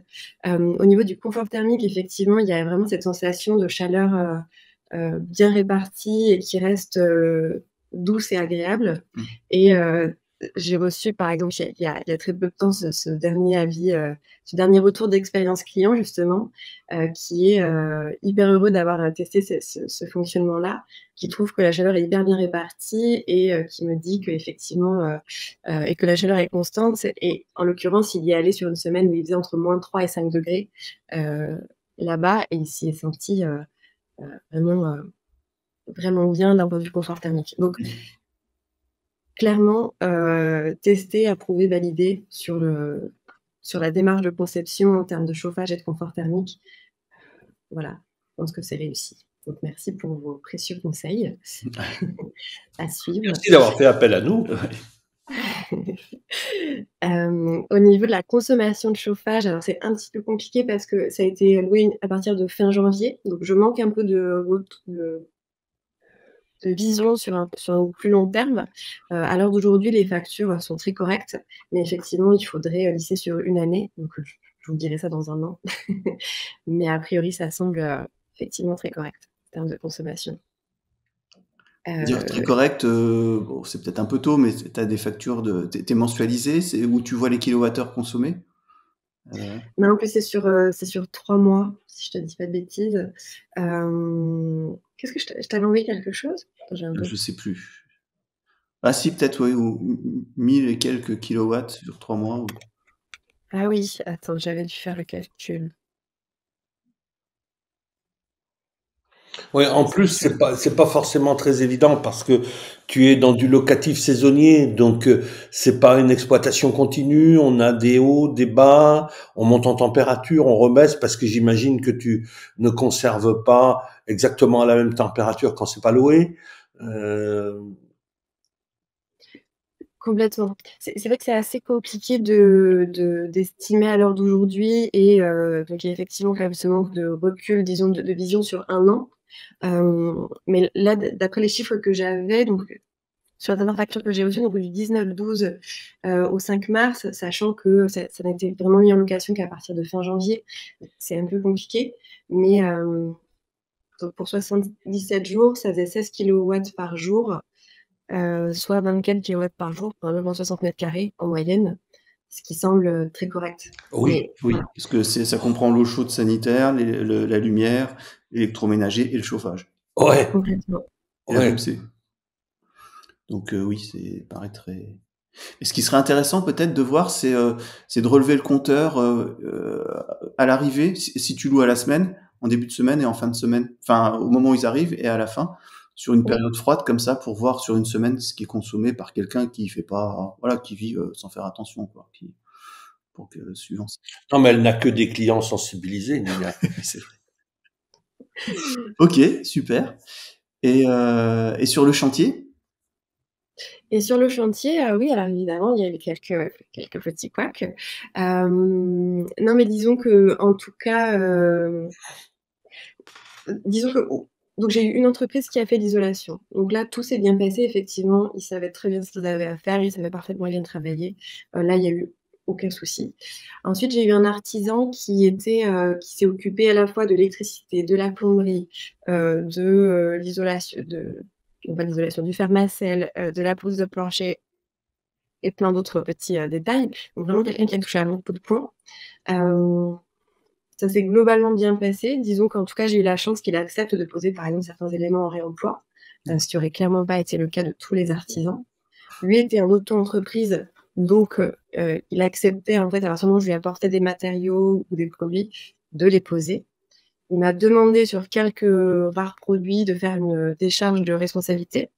Au niveau du confort thermique, effectivement, il y a vraiment cette sensation de chaleur, bien répartie et qui reste, douce et agréable Mmh. et j'ai reçu par exemple, il y a très peu de temps ce dernier avis, ce dernier retour d'expérience client justement, qui est, hyper heureux d'avoir, testé ce fonctionnement-là, qui trouve que la chaleur est hyper bien répartie et qui me dit qu'effectivement, et que la chaleur est constante et en l'occurrence, il y est allé sur une semaine où il faisait entre -3 et 5 degrés là-bas et il s'y est senti, vraiment, vraiment bien d'un point de vue confort thermique. Donc clairement, testé, approuvé, validé sur la démarche de conception en termes de chauffage et de confort thermique. Voilà, je pense que c'est réussi. Donc merci pour vos précieux conseils à suivre. Merci d'avoir fait appel à nous. Ouais. Au niveau de la consommation de chauffage, alors c'est un petit peu compliqué parce que ça a été loué à partir de fin janvier, donc je manque un peu de vision sur un plus long terme. À l'heure d'aujourd'hui, les factures sont très correctes, mais effectivement, il faudrait, lisser sur une année, donc je vous dirai ça dans 1 an. Mais a priori, ça semble, effectivement très correct en termes de consommation. Dire très Heu, correct, bon, c'est peut-être un peu tôt, mais tu as des factures tu es mensualisé? C'est où tu vois les kilowattheures consommés? Heu, mais en plus, c'est sur 3 mois, si je te dis pas de bêtises. Qu'est-ce que je t'avais envoyé quelque chose? Attends, j'ai un je doute. sais plus. Ah si, peut-être, oui, ou 1000 et quelques kilowatts sur 3 mois ou Ah oui, attends, j'avais dû faire le calcul. Ouais, en plus, c'est pas forcément très évident parce que tu es dans du locatif saisonnier, donc c'est pas une exploitation continue. On a des hauts, des bas, on monte en température, on rebaisse parce que j'imagine que tu ne conserves pas exactement à la même température quand c'est pas loué. Euh, Complètement. C'est vrai que c'est assez compliqué d'estimer à l'heure d'aujourd'hui et donc il y a effectivement quand même ce manque de recul, disons, de vision sur 1 an. Mais là, d'après les chiffres que j'avais, donc sur la dernière facture que j'ai reçue, donc du 19/12, au 5 mars, sachant que ça n'a été vraiment mis en location qu'à partir de fin janvier, c'est un peu compliqué. Mais donc pour 77 jours, ça faisait 16 kilowatts par jour. Soit 24 kilowatts par jour pour un logement 60 carrés en moyenne, ce qui semble, très correct. oui, Mais oui, voilà, parce que ça comprend l'eau chaude sanitaire, la lumière, l'électroménager et le chauffage ouais, complètement. et ouais. RMC. Donc oui, c'est paraît très. Et ce qui serait intéressant peut-être de voir, c'est de relever le compteur à l'arrivée, si tu loues à la semaine, en début de semaine et en fin de semaine, enfin au moment où ils arrivent et à la fin, sur une Oui. période froide comme ça, pour voir sur une semaine ce qui est consommé par quelqu'un qui fait pas, voilà, qui vit sans faire attention, quoi, pour que suivant. Non, mais elle n'a que des clients sensibilisés, Nina. C'est vrai. Ok, super. Et sur le chantier? Et sur le chantier, oui, alors évidemment, il y a eu quelques petits couacs. Non, mais disons qu'en tout cas, disons que donc j'ai eu une entreprise qui a fait l'isolation. Donc là, tout s'est bien passé effectivement. Ils savaient très bien ce qu'ils avaient à faire, ils savaient parfaitement où ils travailler. Là, il y a eu aucun souci. Ensuite, j'ai eu un artisan qui s'est occupé à la fois de l'électricité, de la plomberie, l'isolation pas l'isolation, du fermacelle, de la pose de plancher et plein d'autres petits, détails. Donc vraiment quelqu'un qui a touché à beaucoup de points. Ça s'est globalement bien passé. Disons qu'en tout cas, j'ai eu la chance qu'il accepte de poser, par exemple, certains éléments en réemploi, ce qui aurait clairement pas été le cas de tous les artisans. Lui était en auto-entreprise, donc il acceptait, en fait, à partir du moment où je lui apportais des matériaux ou des produits, de les poser. Il m'a demandé sur quelques rares produits de faire une décharge de responsabilité,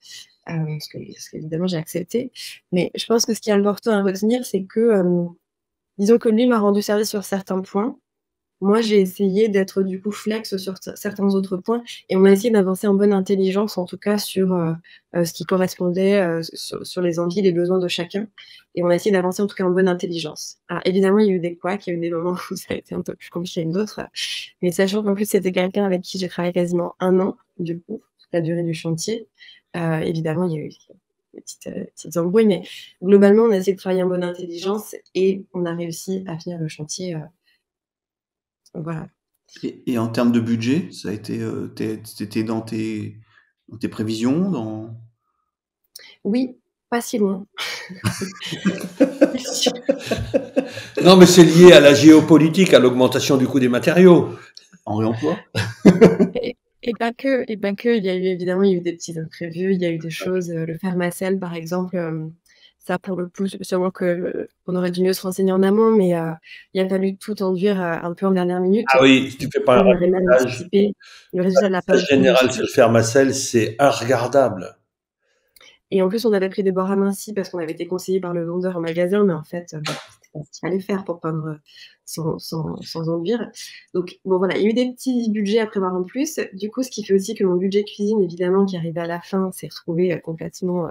parce qu'évidemment j'ai accepté. Mais je pense que ce qui est important à retenir, c'est que, disons que lui m'a rendu service sur certains points. Moi, j'ai essayé d'être du coup flex sur certains autres points et on a essayé d'avancer en bonne intelligence, en tout cas sur, ce qui correspondait, sur les envies, les besoins de chacun et on a essayé d'avancer en tout cas en bonne intelligence. Alors évidemment, il y a eu des couacs, il y a eu des moments où ça a été un peu plus compliqué que d'autres, mais sachant qu'en plus c'était quelqu'un avec qui j'ai travaillé quasiment 1 an, du coup, la durée du chantier, évidemment il y a eu des petites embrouilles, mais globalement, on a essayé de travailler en bonne intelligence et on a réussi à finir le chantier, voilà. Et en termes de budget, ça a été, c'était dans tes prévisions, dans. Oui, pas si loin. Non, mais c'est lié à la géopolitique, à l'augmentation du coût des matériaux. En réemploi? Et pas que, il y a eu évidemment, il y a eu des petits imprévus, il y a eu des choses, le Fermacell par exemple, ça pour le coup, sûrement que on aurait dû mieux se renseigner en amont, mais il a fallu tout enduire, un peu en dernière minute. Ah oui, si tu fais pas un On avait mal ratissage, anticipé. Le résultat n'a pas beaucoup général, reçu. c'est le Fermacell, c'est regardable. Et en plus, on avait pris des bords amincis parce qu'on avait été conseillé par le vendeur en magasin, mais en fait, voilà, c'était pas ce qu'il fallait faire pour peindre sans enduire. Donc bon, voilà, il y a eu des petits budgets à prévoir en plus. Du coup, ce qui fait aussi que mon budget cuisine, évidemment, qui arrivait à la fin, s'est retrouvé, complètement,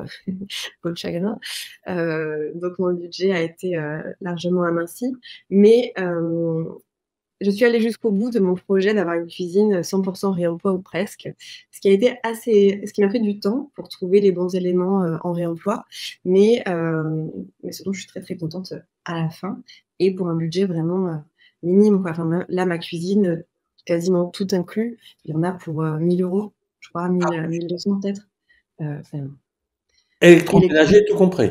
peau de chagrin. Donc mon budget a été, largement aminci. Mais je suis allée jusqu'au bout de mon projet d'avoir une cuisine 100% réemploi ou presque, ce qui m'a pris du temps pour trouver les bons éléments, en réemploi, mais ce dont je suis très, très contente, à la fin et pour un budget vraiment, minime, quoi. Enfin, là, ma cuisine, quasiment tout inclus, il y en a pour, 1 000 €, je crois, 1 200 peut-être, enfin élec Électroménager, tout compris.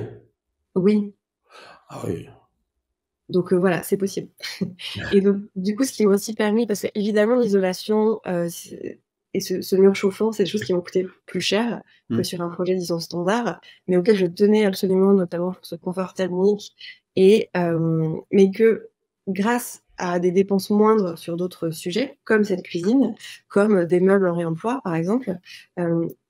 oui. Ah oui. Donc voilà, c'est possible. Et donc du coup, ce qui m'a aussi permis parce qu'évidemment l'isolation, et ce mur chauffant, c'est des choses qui m'ont coûté plus cher que Mmh. sur un projet, disons, standard, mais auquel je tenais absolument, notamment pour ce confort thermique mais que grâce à des dépenses moindres sur d'autres sujets, comme cette cuisine, comme des meubles en réemploi, par exemple,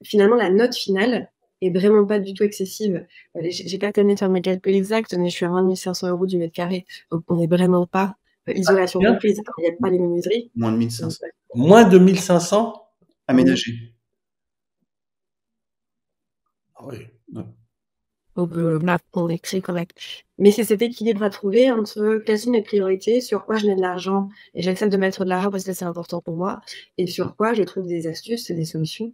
finalement la note finale est vraiment pas du tout excessive. J'ai pas terminé de faire mes calculs exacts, mais je suis à moins de 1 500 € du mètre carré. Donc on n'est vraiment pas, isolation Bien. comprise. Il y a pas les menuiseries. Moins de Donc 1500. Moins de 1500? oui, Aménagé. Ah oui. Ouais. on écrit correct. Mais c'est cet équilibre à trouver entre quelles sont mes priorités, sur quoi je mets de l'argent et j'accepte de mettre de l'argent parce que c'est important pour moi et sur quoi je trouve des astuces et des solutions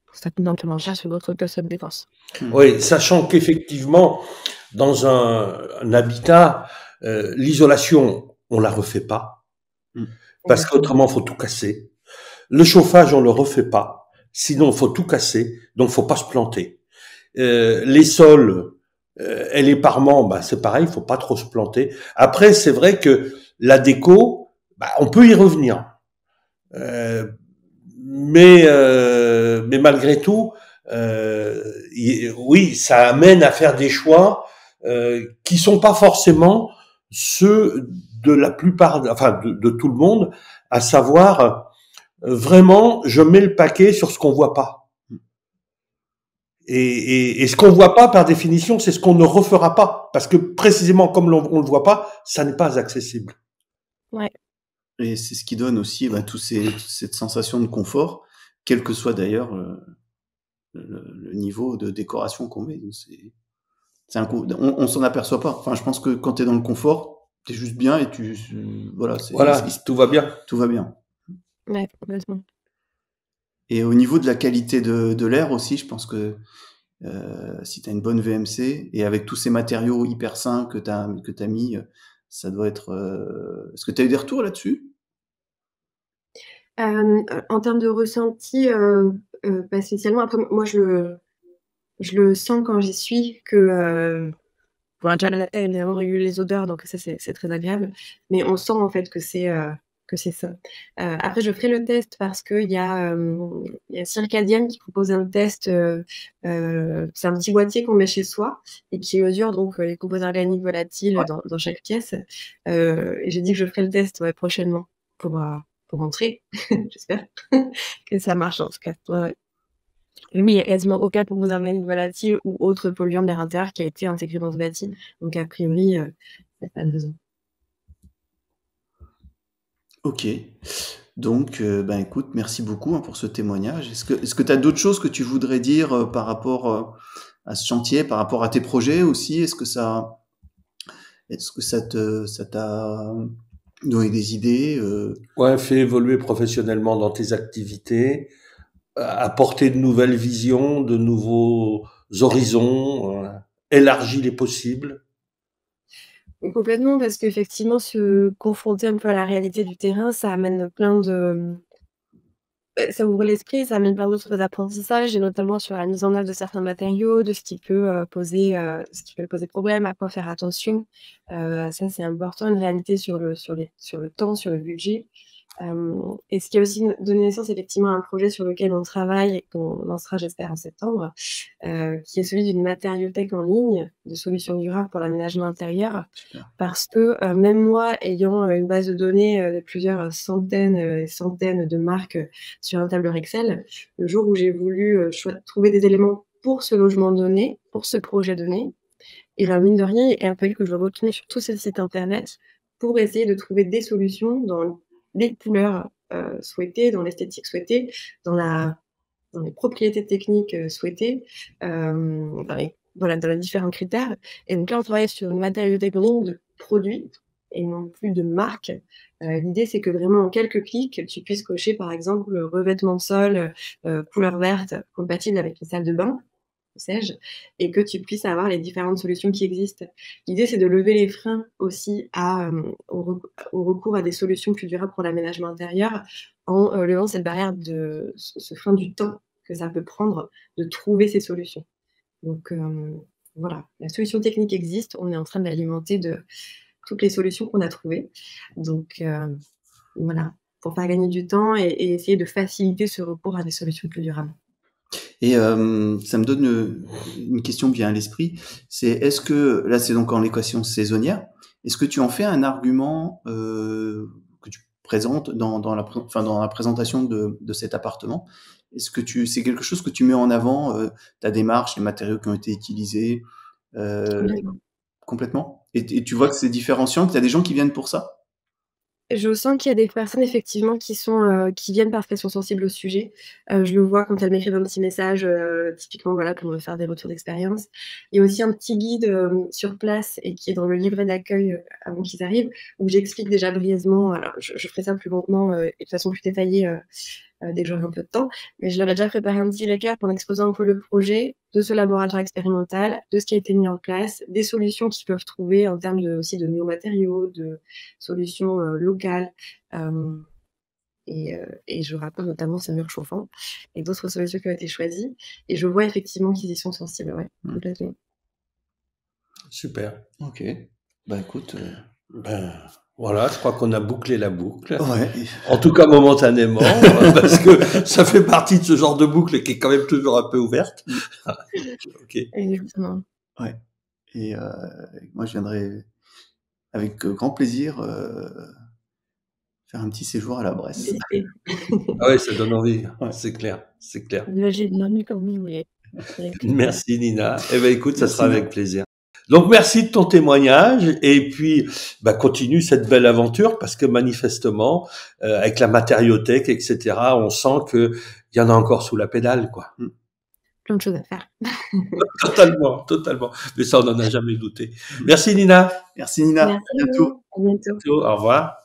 pour ça coûte amplement cher sur d'autres personnes dépenses. Oui, sachant qu'effectivement, dans un habitat, l'isolation, on la refait pas, parce Exactement. qu'autrement, faut tout casser. Le chauffage, on le refait pas, sinon faut tout casser, donc faut pas se planter. Les sols et les parements, bah c'est pareil, faut pas trop se planter. Après, c'est vrai que la déco, bah, on peut y revenir, mais malgré tout, oui, ça amène à faire des choix qui sont pas forcément ceux de la plupart, enfin de tout le monde, à savoir vraiment, je mets le paquet sur ce qu'on voit pas. Et ce qu'on voit pas, par définition, c'est ce qu'on ne refera pas, parce que précisément comme on le voit pas, ça n'est pas accessible. Ouais. Et c'est ce qui donne aussi cette sensation de confort, quel que soit d'ailleurs le niveau de décoration qu'on met. On s'en aperçoit pas. Enfin, je pense que quand tu es dans le confort, tu es juste bien et voilà, Tout va bien. tout va bien. Ouais, complètement. Et au niveau de la qualité de l'air aussi, je pense que si tu as une bonne VMC et avec tous ces matériaux hyper sains que tu as mis, ça doit être. Est-ce que tu as eu des retours là-dessus? En termes de ressenti, pas spécialement. Après, moi, je le sens quand j'y suis que, bon, déjà la évidemment réguler les odeurs, donc ça c'est très agréable, mais on sent en fait que c'est ça. Après je ferai le test parce qu'il y a Circadian qui propose un test, c'est un petit boîtier qu'on met chez soi et qui mesure donc, les composés organiques volatiles Ouais. dans chaque pièce. Et j'ai dit que je ferai le test, ouais, prochainement pour rentrer. J'espère que ça marche en tout cas. Ouais, ouais. Oui, il y a quasiment aucun composé organique volatile ou autre polluant de l'air intérieur qui a été intégré dans ce bâti. Donc a priori, il y a pas de raison. Ok. Donc, ben écoute, merci beaucoup pour ce témoignage. Est-ce que tu as d'autres choses que tu voudrais dire par rapport à ce chantier, par rapport à tes projets aussi? Est-ce que ça t'a donné des idées? Ouais, fais évoluer professionnellement dans tes activités, apporter de nouvelles visions, de nouveaux horizons, élargis les possibles. Complètement, parce qu'effectivement, se confronter un peu à la réalité du terrain, ça amène plein de ça ouvre l'esprit, ça amène plein d'autres apprentissages et notamment sur la mise en œuvre de certains matériaux, de ce qui peut poser problème, à quoi faire attention. Ça, c'est important, une réalité sur le temps, sur le budget. Et ce qui a aussi donné naissance effectivement à un projet sur lequel on travaille et qu'on lancera, j'espère, en septembre, qui est celui d'une matériothèque en ligne de solutions durables pour l'aménagement intérieur. Super. Parce que, même moi ayant, une base de données, de plusieurs centaines, et centaines de marques, sur un tableur Excel, le jour où j'ai voulu, trouver des éléments pour ce logement donné, pour ce projet donné, et ben, mine de rien, il a fallu que je retourne sur tous ces sites internet pour essayer de trouver des solutions dans les couleurs, souhaitées, dans l'esthétique souhaitée, dans la dans les propriétés techniques, souhaitées, dans les différents critères. Et donc là, on travaille sur une matériauthèque de produits et non plus de marques. L'idée, c'est que vraiment en quelques clics, tu puisses cocher, par exemple, le revêtement de sol, couleur verte compatible avec les salles de bain, que sais-je, et que tu puisses avoir les différentes solutions qui existent. L'idée, c'est de lever les freins aussi au recours à des solutions plus durables pour l'aménagement intérieur en, levant cette barrière ce frein du temps que ça peut prendre de trouver ces solutions. Donc, voilà, la solution technique existe, on est en train de l'alimenter de toutes les solutions qu'on a trouvées. Donc, voilà, pour faire gagner du temps et essayer de faciliter ce recours à des solutions plus durables. Et ça me donne une question qui vient à l'esprit. Est-ce que, là c'est donc en équation saisonnière, est-ce que tu en fais un argument que tu présentes dans la présentation de cet appartement? Est-ce que c'est quelque chose que tu mets en avant, ta démarche, les matériaux qui ont été utilisés Complètement. complètement? Et tu vois que c'est différenciant, qu'il y a des gens qui viennent pour ça? Je sens qu'il y a des personnes effectivement qui viennent parce qu'elles sont sensibles au sujet. Je le vois quand elles m'écrivent un petit message, typiquement voilà pour me faire des retours d'expérience. Il y a aussi un petit guide, sur place et qui est dans le livret d'accueil, avant qu'ils arrivent, où j'explique déjà brièvement, alors je ferai ça plus longuement, et de façon plus détaillée, dès que j'aurai un peu de temps. Mais je leur ai déjà préparé un petit récap en exposant un peu le projet de ce laboratoire expérimental, de ce qui a été mis en place, des solutions qu'ils peuvent trouver en termes aussi de nouveaux matériaux, de solutions, locales. Hem et je rappelle notamment ce mur chauffant et d'autres solutions qui ont été choisies et je vois effectivement qu'ils y sont sensibles, ouais, Mmh. complètement. Super. Ok. Bah écoute, Ben, Voilà, je crois qu'on a bouclé la boucle. Ouais. En tout cas, momentanément, parce que ça fait partie de ce genre de boucle qui est quand même toujours un peu ouverte. Ok. Exactement. Ouais. Et moi, je viendrai avec grand plaisir faire un petit séjour à la Bresse. Visiter. Ah ouais, ça donne envie. Ouais. C'est clair, c'est clair. Imaginez comme vous voulez. Avec plaisir. Merci Nina. Eh ben écoute, ça Merci, sera Nina. avec plaisir. Donc merci de ton témoignage et puis continue cette belle aventure parce que manifestement avec la matériothèque etc. on sent que il y en a encore sous la pédale quoi. Plein de choses à faire. Totalement, totalement. Mais ça on n'en a jamais douté. Merci Nina. Merci Nina. Merci À bientôt. à bientôt. Au revoir.